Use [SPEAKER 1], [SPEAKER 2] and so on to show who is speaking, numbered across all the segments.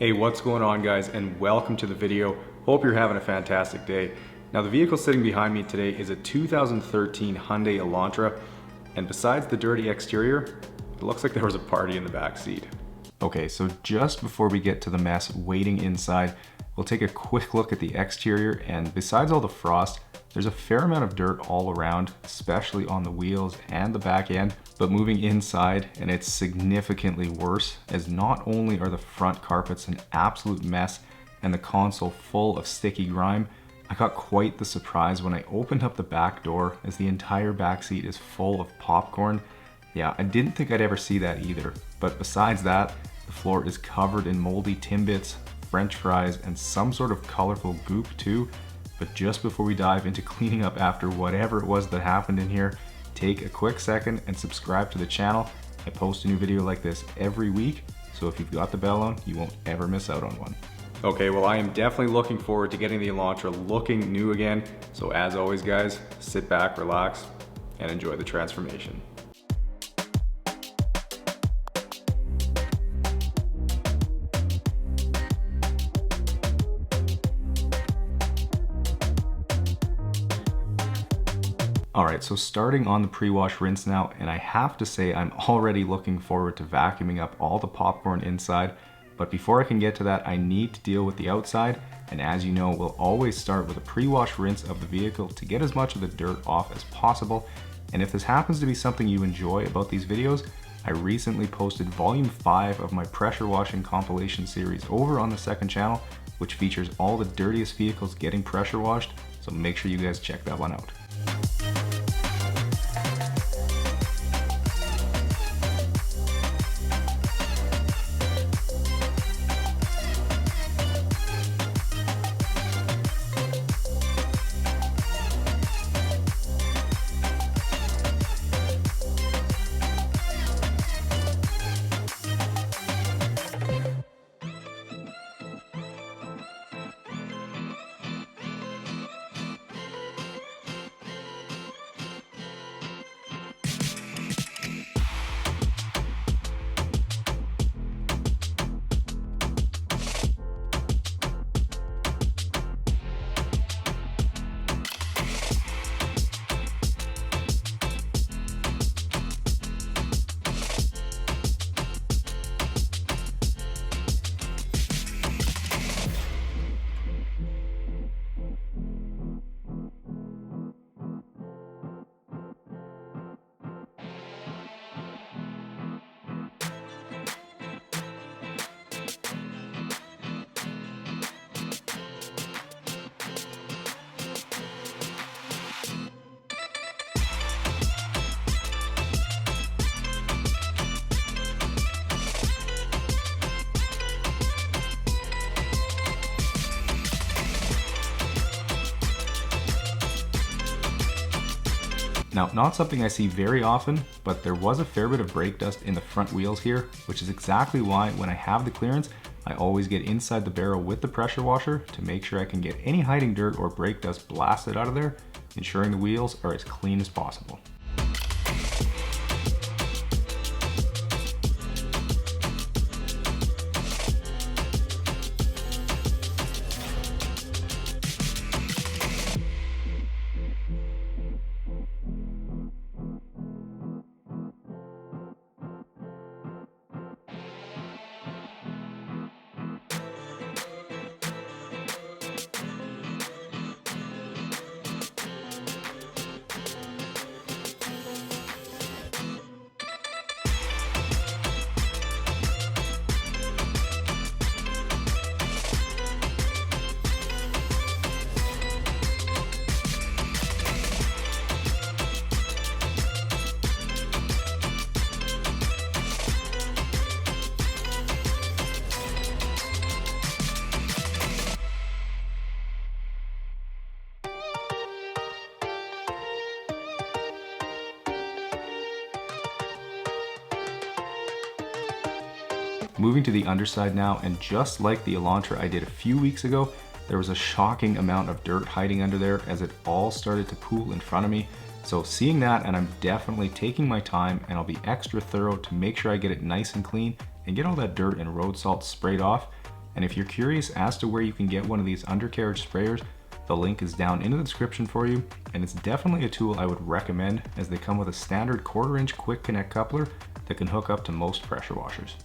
[SPEAKER 1] Hey, what's going on guys, and welcome to the video. Hope you're having a fantastic day. Now the vehicle sitting behind me today is a 2013 Hyundai Elantra, and besides the dirty exterior, it looks like there was a party in the back seat. Okay, so just before we get to the mess waiting inside, we'll take a quick look at the exterior, and besides all the frost, there's a fair amount of dirt all around, especially on the wheels and the back end. But moving inside, and it's significantly worse, as not only are the front carpets an absolute mess and the console full of sticky grime, I got quite the surprise when I opened up the back door as the entire back seat is full of popcorn. Yeah, I didn't think I'd ever see that either. But besides that, the floor is covered in moldy Timbits, French fries, and some sort of colorful goop too. But just before we dive into cleaning up after whatever it was that happened in here, take a quick second and subscribe to the channel. I post a new video like this every week, so if you've got the bell on, you won't ever miss out on one. Okay, well I am definitely looking forward to getting the Elantra looking new again. So as always guys, sit back, relax, and enjoy the transformation. Alright, so starting on the pre-wash rinse now, and I have to say I'm already looking forward to vacuuming up all the popcorn inside, but before I can get to that, I need to deal with the outside, and as you know, we'll always start with a pre-wash rinse of the vehicle to get as much of the dirt off as possible. And if this happens to be something you enjoy about these videos, I recently posted volume 5 of my pressure washing compilation series over on the second channel, which features all the dirtiest vehicles getting pressure washed, so make sure you guys check that one out. Now, not something I see very often, but there was a fair bit of brake dust in the front wheels here, which is exactly why when I have the clearance, I always get inside the barrel with the pressure washer to make sure I can get any hiding dirt or brake dust blasted out of there, ensuring the wheels are as clean as possible. Moving to the underside now, and just like the Elantra I did a few weeks ago, there was a shocking amount of dirt hiding under there as it all started to pool in front of me. So seeing that, and I'm definitely taking my time, and I'll be extra thorough to make sure I get it nice and clean and get all that dirt and road salt sprayed off. And if you're curious as to where you can get one of these undercarriage sprayers, the link is down in the description for you, and it's definitely a tool I would recommend as they come with a standard 1/4 inch quick connect coupler that can hook up to most pressure washers.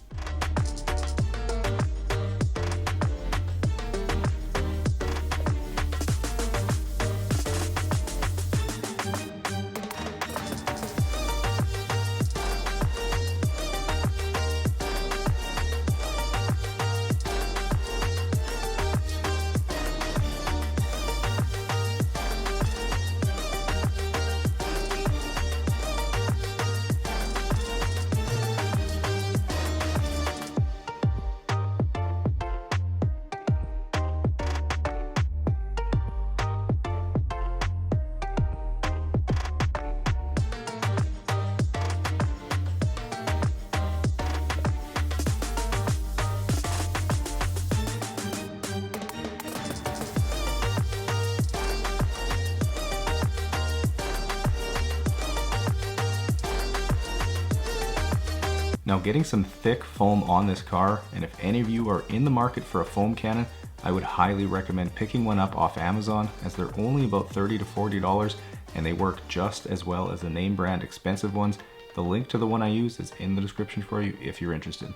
[SPEAKER 1] Now, getting some thick foam on this car, and if any of you are in the market for a foam cannon, I would highly recommend picking one up off Amazon, as they're only about $30 to $40 and they work just as well as the name brand expensive ones. The link to the one I use is in the description for you if you're interested.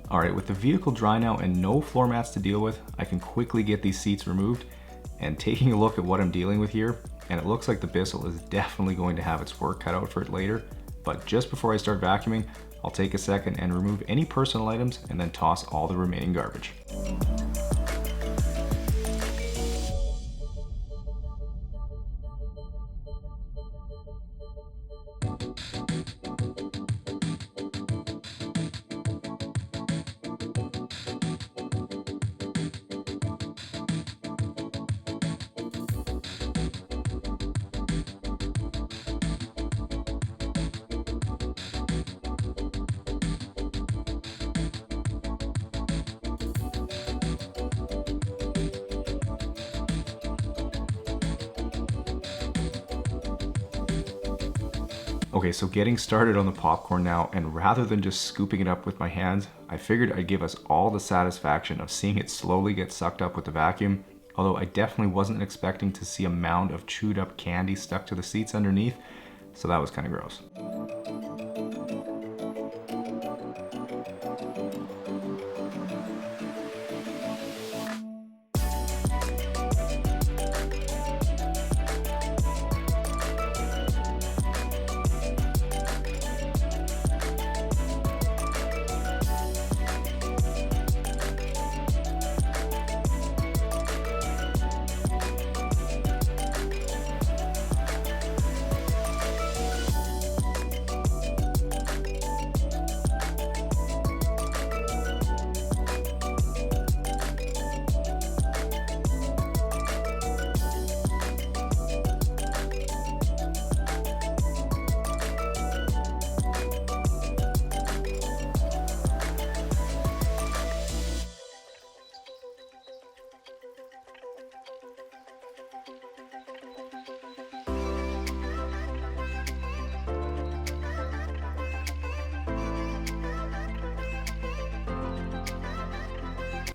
[SPEAKER 1] Alright, with the vehicle dry now and no floor mats to deal with, I can quickly get these seats removed. And taking a look at what I'm dealing with here, and it looks like the Bissell is definitely going to have its work cut out for it later. But just before I start vacuuming, I'll take a second and remove any personal items and then toss all the remaining garbage. Okay, so getting started on the popcorn now, and rather than just scooping it up with my hands, I figured I'd give us all the satisfaction of seeing it slowly get sucked up with the vacuum, although I definitely wasn't expecting to see a mound of chewed up candy stuck to the seats underneath, so that was kind of gross.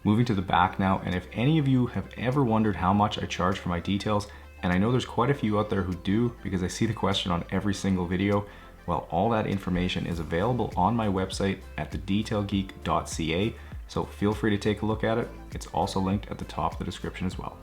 [SPEAKER 1] Moving to the back now, and if any of you have ever wondered how much I charge for my details, and I know there's quite a few out there who do because I see the question on every single video, well, all that information is available on my website at detailgeekautocare, so feel free to take a look at it. It's also linked at the top of the description as well.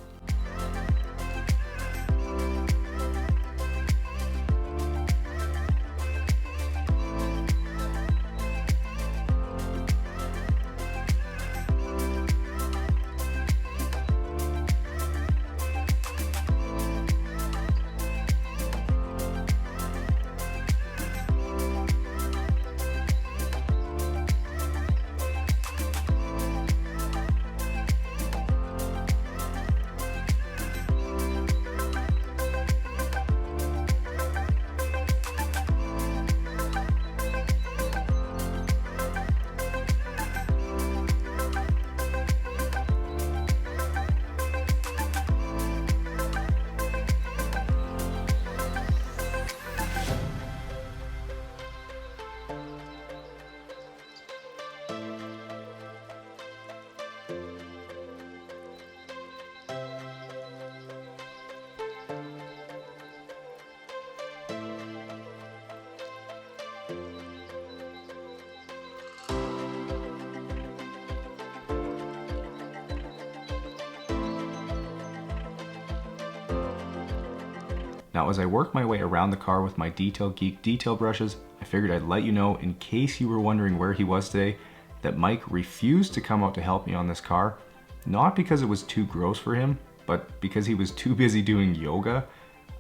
[SPEAKER 1] Now, as I work my way around the car with my Detail Geek detail brushes, I figured I'd let you know, in case you were wondering where he was today, that Mike refused to come out to help me on this car, not because it was too gross for him, but because he was too busy doing yoga.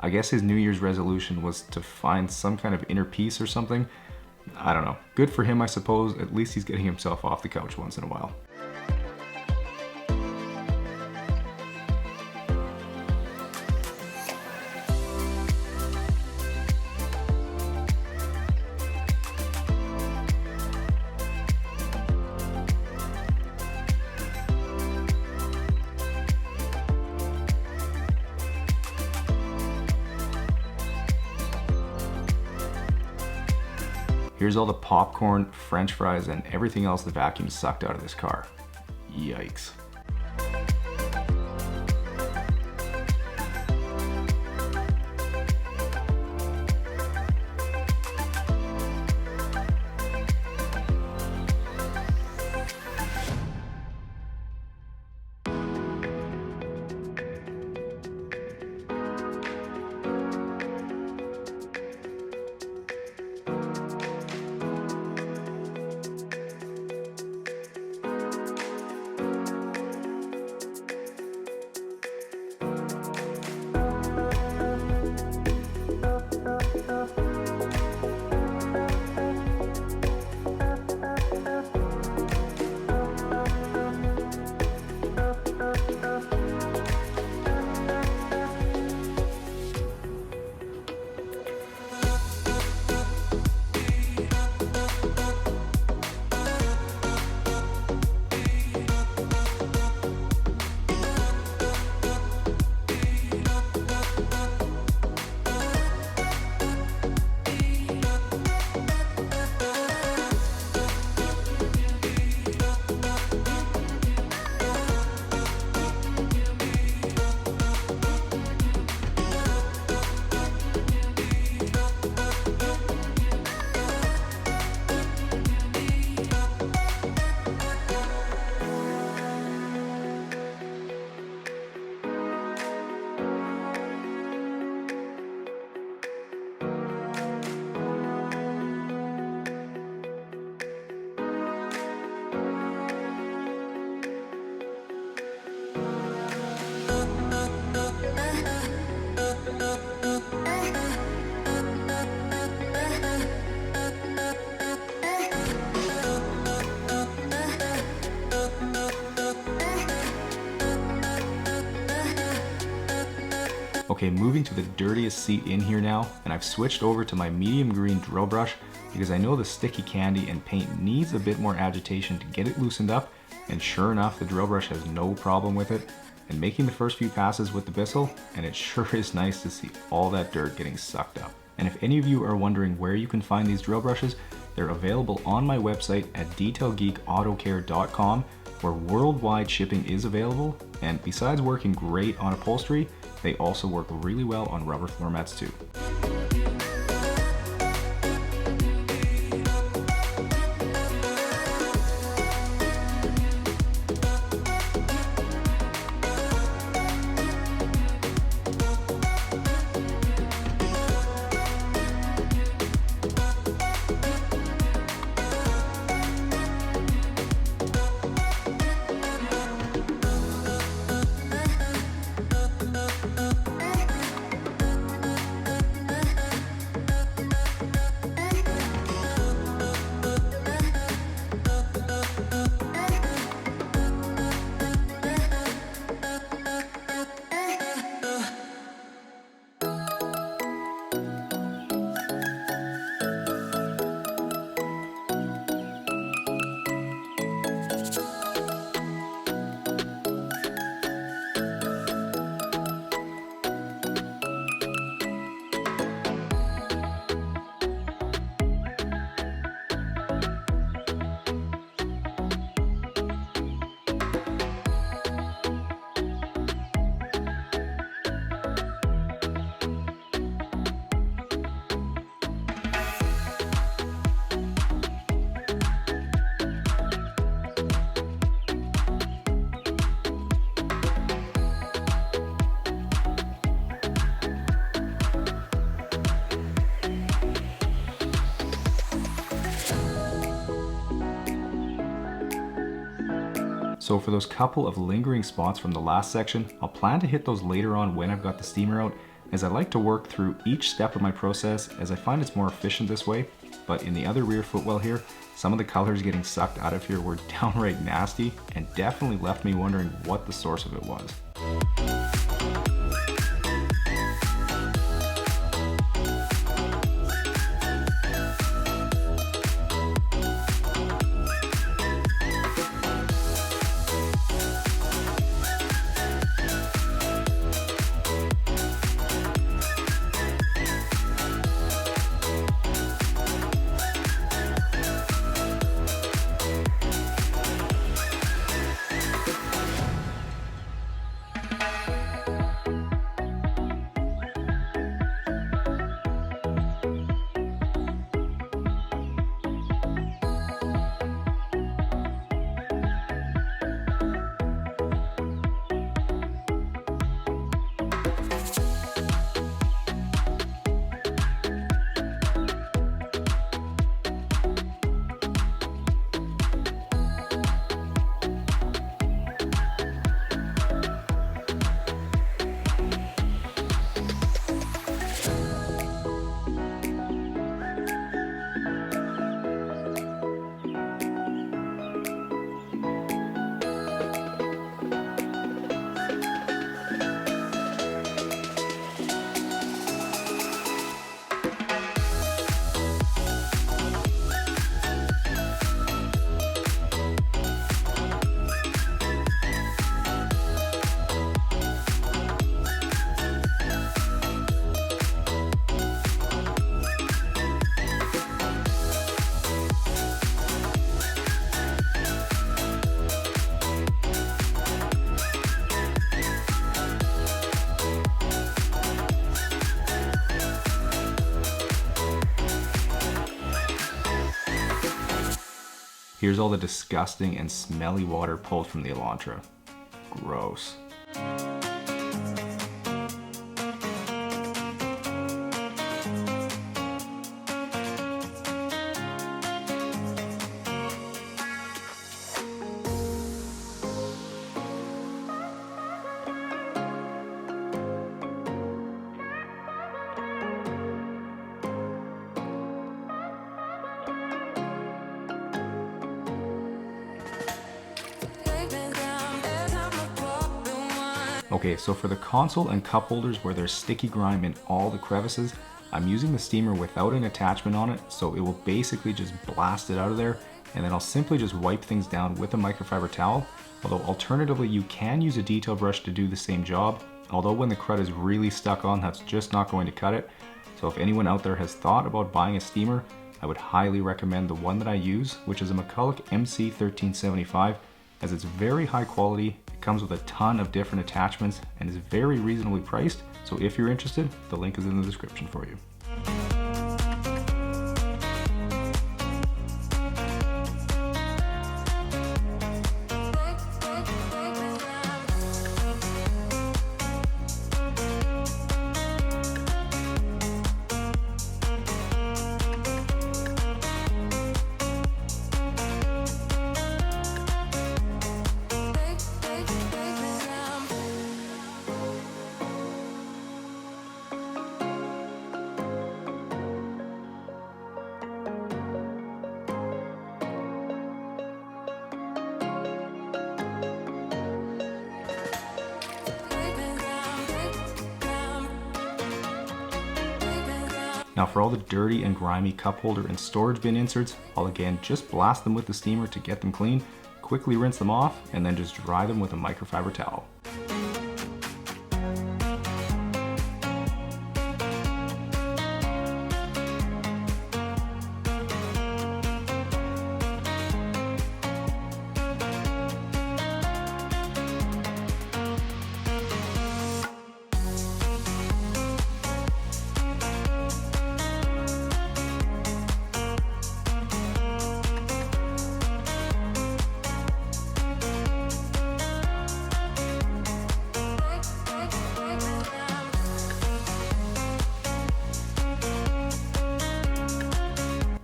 [SPEAKER 1] I guess his New Year's resolution was to find some kind of inner peace or something. I don't know. Good for him, I suppose. At least he's getting himself off the couch once in a while. Here's all the popcorn, french fries, and everything else the vacuum sucked out of this car. Yikes. Okay, moving to the dirtiest seat in here now, and I've switched over to my medium green drill brush because I know the sticky candy and paint needs a bit more agitation to get it loosened up, and sure enough, the drill brush has no problem with it. And making the first few passes with the Bissell, and it sure is nice to see all that dirt getting sucked up. And if any of you are wondering where you can find these drill brushes, they're available on my website at detailgeekautocare.com. where worldwide shipping is available, and besides working great on upholstery, they also work really well on rubber floor mats too. So for those couple of lingering spots from the last section, I'll plan to hit those later on when I've got the steamer out, as I like to work through each step of my process as I find it's more efficient this way. But in the other rear footwell here, some of the colors getting sucked out of here were downright nasty and definitely left me wondering what the source of it was. Here's all the disgusting and smelly water pulled from the Elantra. Gross. Okay, so for the console and cup holders where there's sticky grime in all the crevices, I'm using the steamer without an attachment on it, so it will basically just blast it out of there, and then I'll simply just wipe things down with a microfiber towel. Although alternatively, you can use a detail brush to do the same job, although when the crud is really stuck on, that's just not going to cut it. So if anyone out there has thought about buying a steamer, I would highly recommend the one that I use, which is a McCulloch MC1375. as it's very high quality, it comes with a ton of different attachments, and is very reasonably priced. So if you're interested, the link is in the description for you. Now for all the dirty and grimy cup holder and storage bin inserts, I'll again just blast them with the steamer to get them clean, quickly rinse them off, and then just dry them with a microfiber towel.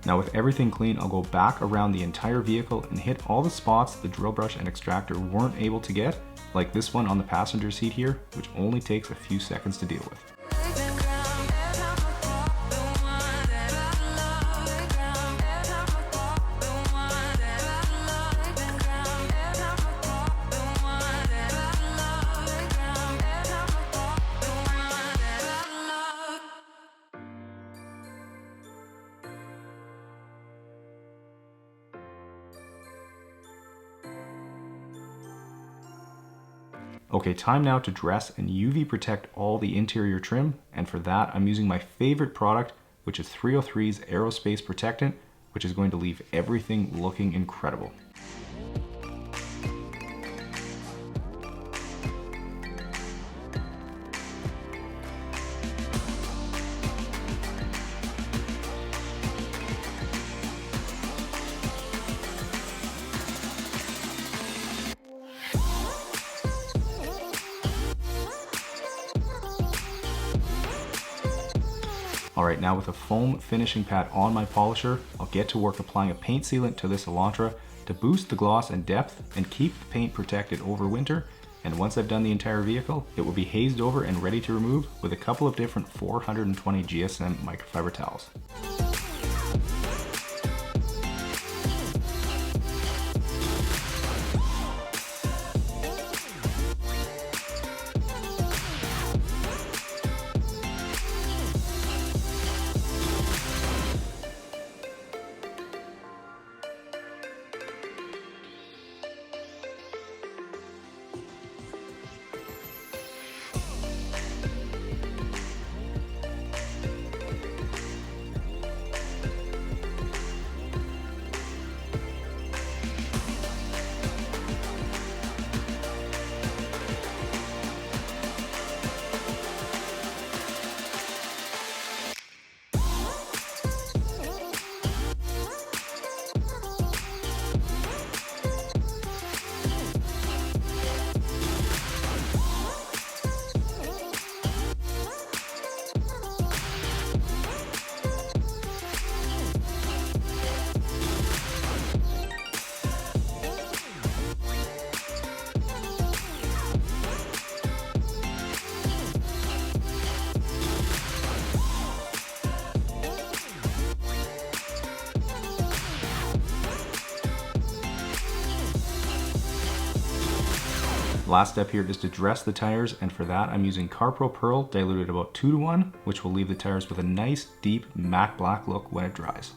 [SPEAKER 1] Now with everything clean, I'll go back around the entire vehicle and hit all the spots the drill brush and extractor weren't able to get, like this one on the passenger seat here, which only takes a few seconds to deal with. Okay, time now to dress and UV protect all the interior trim, and for that I'm using my favorite product, which is 303's Aerospace Protectant, which is going to leave everything looking incredible. Alright, now with a foam finishing pad on my polisher, I'll get to work applying a paint sealant to this Elantra to boost the gloss and depth and keep the paint protected over winter. And once I've done the entire vehicle, it will be hazed over and ready to remove with a couple of different 420 GSM microfiber towels. Last step here is to dress the tires, and for that I'm using Carpro Pearl diluted about 2:1, which will leave the tires with a nice deep matte black look when it dries.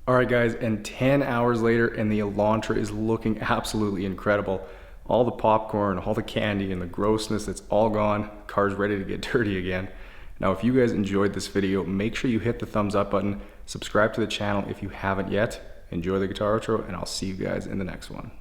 [SPEAKER 1] All right guys, and 10 hours later and the Elantra is looking absolutely incredible. All the popcorn, all the candy and the grossness, it's all gone. Car's ready to get dirty again. Now if you guys enjoyed this video, make sure you hit the thumbs up button, subscribe to the channel if you haven't yet, enjoy the guitar outro, and I'll see you guys in the next one.